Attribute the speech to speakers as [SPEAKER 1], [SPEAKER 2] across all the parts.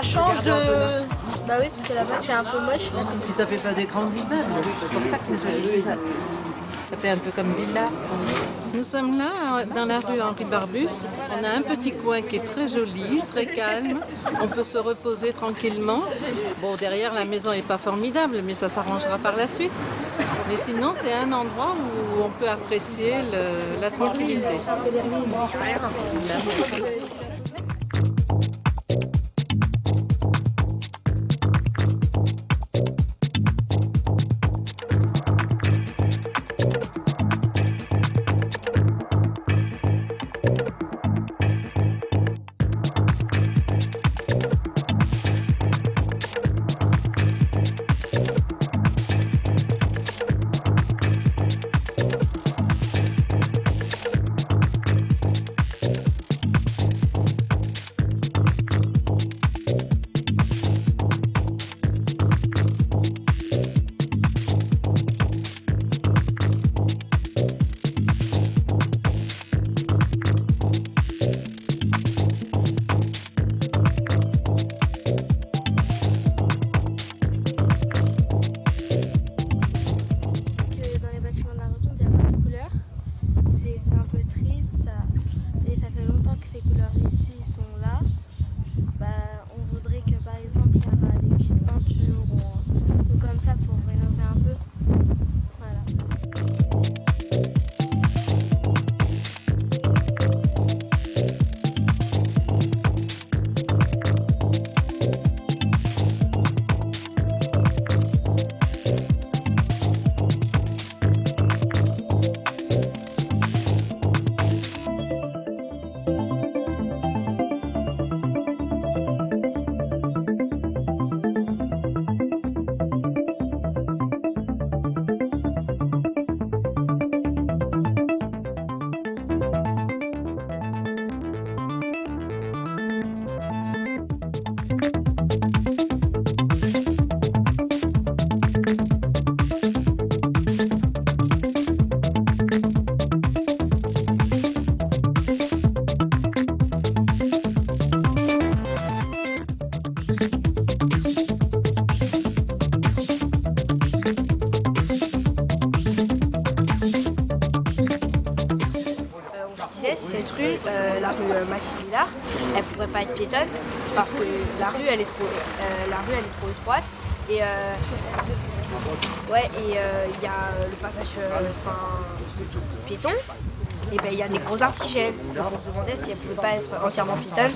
[SPEAKER 1] change de... Bah oui, parce que là-bas c'est un peu moche. Là.
[SPEAKER 2] Puis ça fait pas des grands immeubles, c'est pour ça que c'est joli. Ça fait un peu comme villa.
[SPEAKER 3] Nous sommes là, dans la rue Henri Barbus. On a un petit coin qui est très joli, très calme. On peut se reposer tranquillement. Bon, derrière, la maison n'est pas formidable, mais ça s'arrangera par la suite. Mais sinon, c'est un endroit où on peut apprécier la tranquillité.
[SPEAKER 1] Cette rue, la rue Maximilard, elle pourrait pas être piétonne parce que la rue elle est trop étroite et il y a le passage piéton et ben il y a des gros arbres qui gênent. Donc on se demandait si elle pouvait pas être entièrement piétonne,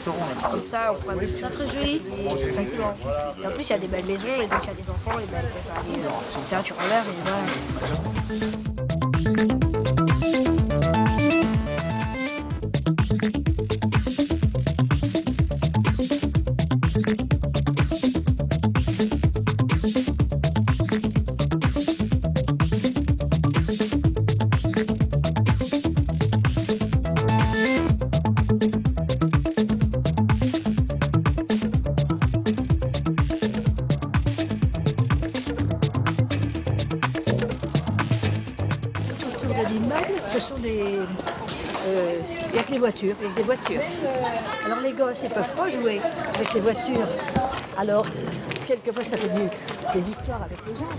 [SPEAKER 1] comme ça on pourrait plus très joli et facilement. Et en plus il y a des belles maisons et donc il y a des enfants et ben ils peuvent aller faire du roller et voilà.
[SPEAKER 4] Ce sont des... il n'y a que les voitures, avec des voitures. Alors les gosses, ils ne peuvent pas jouer avec les voitures. Alors, quelquefois, ça fait des histoires avec les gens.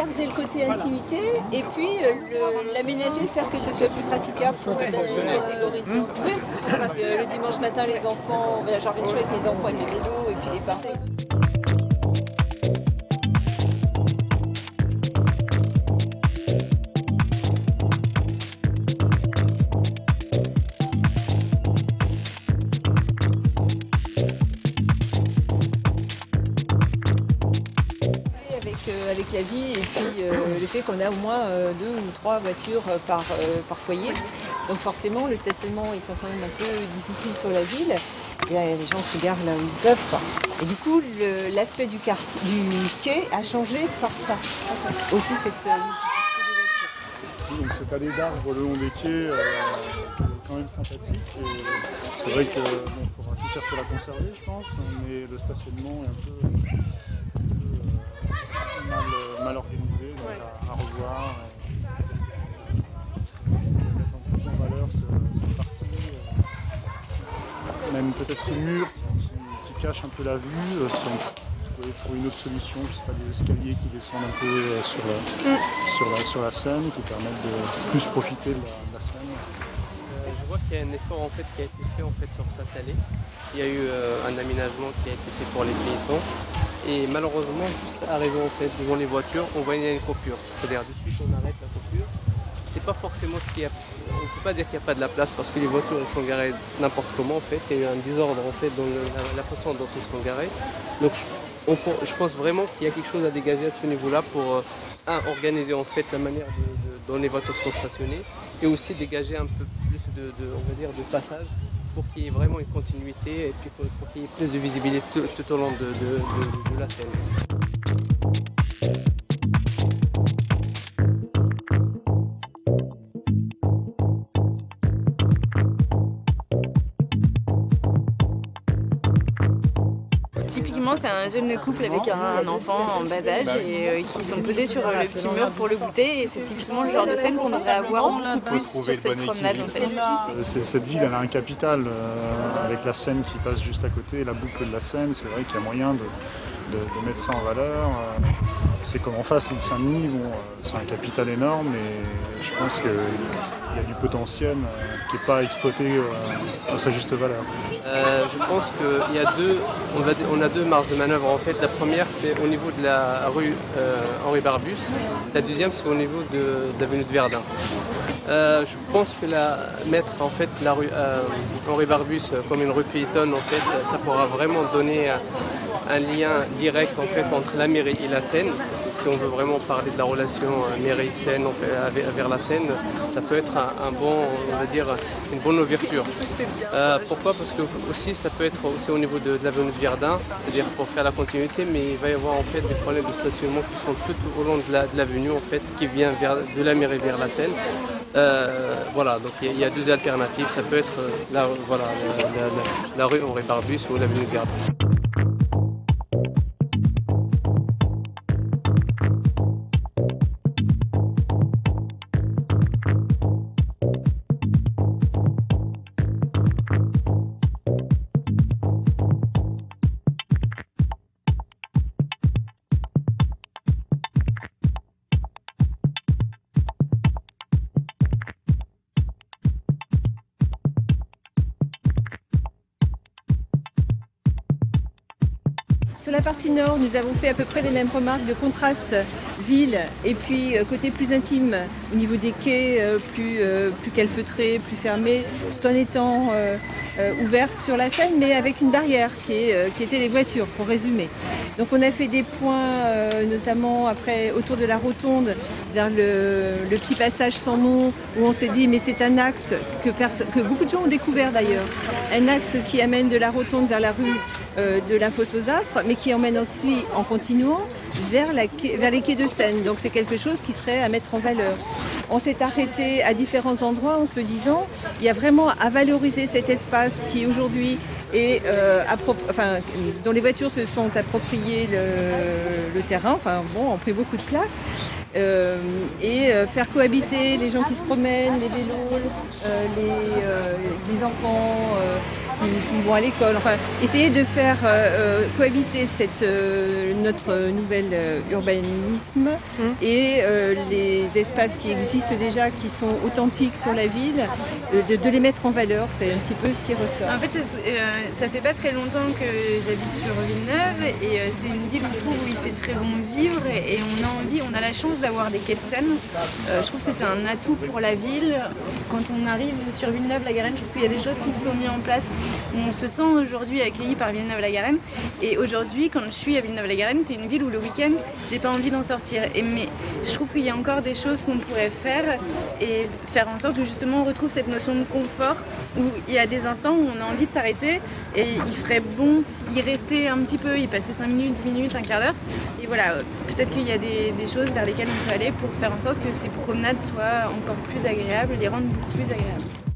[SPEAKER 2] garder le côté intimité et puis l'aménager, faire que ce soit plus praticable pour l'origine. Oui, parce que le dimanche matin, les enfants, j'organise avec mes enfants et mes vélos et puis les parents. Avec la vie et puis le fait qu'on a au moins 2 ou 3 voitures par foyer. Donc forcément le stationnement étant quand même un peu difficile sur la ville, et là, les gens se garent là où ils peuvent, quoi. Et du coup l'aspect du quai a changé par ça. Aussi cette
[SPEAKER 5] donc cette allée d'arbres le long des quais est quand même sympathique. C'est vrai qu'il faudra tout faire pour la conserver, je pense, mais le stationnement est un peu mal organisé, donc à revoir. Mettre en plus en valeur cette partie, même peut-être ce mur qui cache un peu la vue, si on pouvait trouver une autre solution, je sais pas, des escaliers qui descendent un peu sur la Seine, qui permettent de plus profiter de la Seine.
[SPEAKER 6] Je vois qu'il y a un effort qui a été fait sur cette allée. Il y a eu un aménagement qui a été fait pour les piétons. Et malheureusement, juste arrivé devant les voitures, on voit qu'il y a une coupure. C'est-à-dire de suite on arrête la coupure. C'est pas forcément ce qu'il y a. On ne peut pas dire qu'il n'y a pas de la place parce que les voitures elles sont garées n'importe comment en fait. Il y a eu un désordre dans la façon dont elles sont garées. Donc je pense vraiment qu'il y a quelque chose à dégager à ce niveau-là pour organiser en fait la manière dont les voitures sont stationnées et aussi dégager un peu plus on va dire, de passage pour qu'il y ait vraiment une continuité et puis pour qu'il y ait plus de visibilité tout au long de la Seine.
[SPEAKER 7] Typiquement, c'est un jeune couple avec un enfant en bas âge et qui sont posés sur le petit mur pour le goûter. Et c'est typiquement le genre de scène qu'on devrait avoir beaucoup plus sur cette promenade. En fait.
[SPEAKER 5] Cette ville, elle a un capital avec la Seine qui passe juste à côté, la boucle de la Seine. C'est vrai qu'il y a moyen de mettre ça en valeur. C'est comme en face, l'île Saint-Denis, c'est un capital énorme et je pense qu'il y a du potentiel qui n'est pas exploité à sa juste valeur.
[SPEAKER 6] Je pense qu'il y a on a deux marges de manœuvre en fait. La première c'est au niveau de la rue Henri Barbus, la deuxième c'est au niveau de l'avenue de Verdun. Je pense que mettre en fait la rue Henri Barbus comme une rue piétonne en fait, ça pourra vraiment donner un lien direct en fait entre la mairie et la Seine. Si on veut vraiment parler de la relation mairie-Seine vers la Seine, ça peut être on va dire, une bonne ouverture. Pourquoi? Parce que aussi ça peut être aussi au niveau de l'avenue de Verdun, c'est-à-dire pour faire la continuité, mais il va y avoir en fait des problèmes de stationnement qui sont tout au long de l'avenue en fait, qui vient de la mairie vers la Seine. Voilà, donc il y a deux alternatives. Ça peut être la rue Henri Barbus ou l'avenue de Verdun.
[SPEAKER 2] Sur la partie nord, nous avons fait à peu près les mêmes remarques de contraste ville et puis côté plus intime au niveau des quais, plus calfeutrés, plus fermés, tout en étant ouverts sur la Seine, mais avec une barrière qui était les voitures, pour résumer. Donc on a fait des points, notamment après autour de la rotonde, vers le petit passage sans nom, où on s'est dit mais c'est un axe que beaucoup de gens ont découvert d'ailleurs, un axe qui amène de la rotonde vers la rue de la Fosse aux Astres, mais qui emmène ensuite, en continuant, vers les quais de Seine. Donc c'est quelque chose qui serait à mettre en valeur. On s'est arrêté à différents endroits en se disant il y a vraiment à valoriser cet espace qui aujourd'hui est dont les voitures se sont appropriées le terrain, ont pris beaucoup de place. Et faire cohabiter les gens qui se promènent, les vélos, les enfants qui vont à l'école. Enfin, essayer de faire cohabiter notre nouvel urbanisme et les espaces qui existent déjà, qui sont authentiques sur la ville, de les mettre en valeur. C'est un petit peu ce qui ressort.
[SPEAKER 7] En fait, ça fait pas très longtemps que j'habite sur Villeneuve et c'est une ville où je trouve où il fait très bon vivre et on a la chance d'avoir des quais de Seine. Je trouve que c'est un atout pour la ville. Quand on arrive sur Villeneuve-la-Garenne, je trouve qu'il y a des choses qui se sont mises en place. On se sent aujourd'hui accueilli par Villeneuve-la-Garenne et aujourd'hui, quand je suis à Villeneuve-la-Garenne, c'est une ville où le week-end, j'ai pas envie d'en sortir. Mais je trouve qu'il y a encore des choses qu'on pourrait faire et faire en sorte que justement on retrouve cette notion de confort où il y a des instants où on a envie de s'arrêter et il ferait bon y rester un petit peu, y passer 5 minutes, 10 minutes, un quart d'heure. Et voilà, peut-être qu'il y a des choses vers lesquelles on peut aller pour faire en sorte que ces promenades soient encore plus agréables et les rendre beaucoup plus agréables.